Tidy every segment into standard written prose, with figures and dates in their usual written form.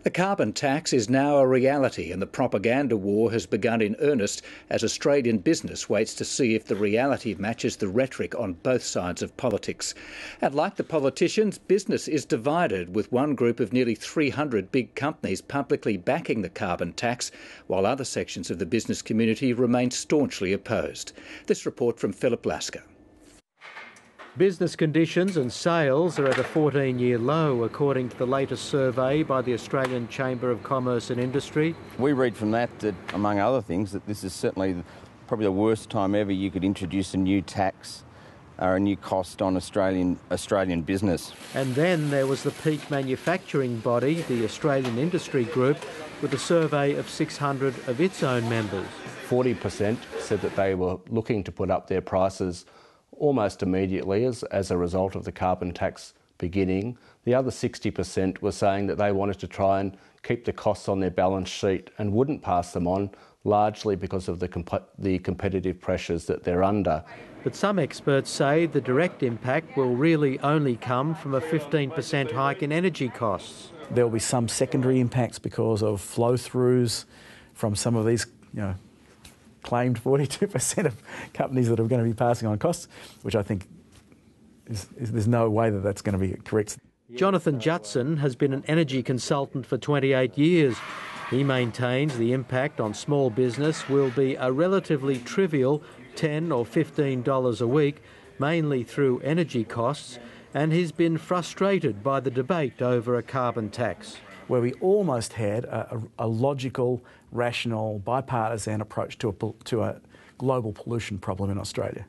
The carbon tax is now a reality, and the propaganda war has begun in earnest as Australian business waits to see if the reality matches the rhetoric on both sides of politics. And like the politicians, business is divided, with one group of nearly 300 big companies publicly backing the carbon tax, while other sections of the business community remain staunchly opposed. This report from Philip Lasker. Business conditions and sales are at a 14-year low, according to the latest survey by the Australian Chamber of Commerce and Industry. We read from that, among other things, that this is certainly probably the worst time ever you could introduce a new tax or a new cost on Australian business. And then there was the peak manufacturing body, the Australian Industry Group, with a survey of 600 of its own members. 40% said that they were looking to put up their prices almost immediately as a result of the carbon tax beginning. The other 60% were saying that they wanted to try and keep the costs on their balance sheet and wouldn't pass them on, largely because of the competitive pressures that they're under. But some experts say the direct impact will really only come from a 15% hike in energy costs. There will be some secondary impacts because of flow-throughs from some of these, claimed 42% of companies that are going to be passing on costs, which I think there's no way that that's going to be correct. Jonathan Judson has been an energy consultant for 28 years. He maintains the impact on small business will be a relatively trivial $10 or $15 a week, mainly through energy costs, and he's been frustrated by the debate over a carbon tax. Where we almost had a logical, rational, bipartisan approach to a global pollution problem in Australia.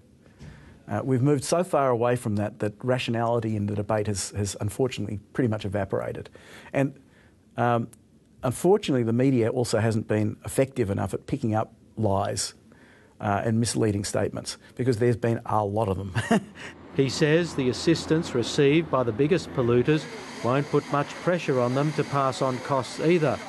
We've moved so far away from that rationality in the debate has unfortunately pretty much evaporated. And unfortunately, the media also hasn't been effective enough at picking up lies and misleading statements, because there's been a lot of them. He says the assistance received by the biggest polluters won't put much pressure on them to pass on costs either.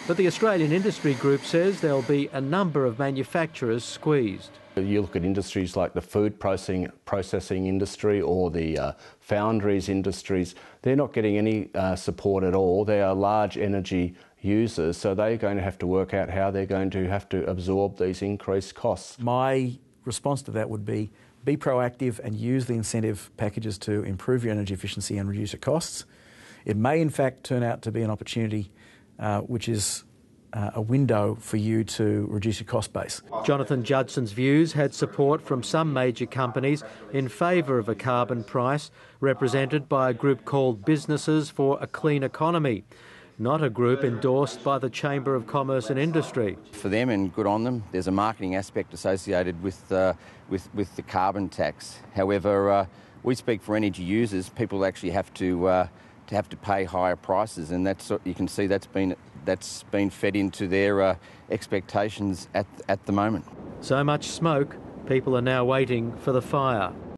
But the Australian Industry Group says there'll be a number of manufacturers squeezed. You look at industries like the food processing industry or the foundries industries, they're not getting any support at all. They are large energy users, so they're going to have to work out how they're going to have to absorb these increased costs. My response to that would be proactive and use the incentive packages to improve your energy efficiency and reduce your costs. It may in fact turn out to be an opportunity which is a window for you to reduce your cost base. Jonathan Judson's views had support from some major companies in favour of a carbon price, represented by a group called Businesses for a Clean Economy, not a group endorsed by the Chamber of Commerce and Industry. For them, and good on them, there's a marketing aspect associated with the carbon tax. However, we speak for energy users. People actually have to pay higher prices, and that's, you can see that's been fed into their expectations at the moment. So much smoke, people are now waiting for the fire.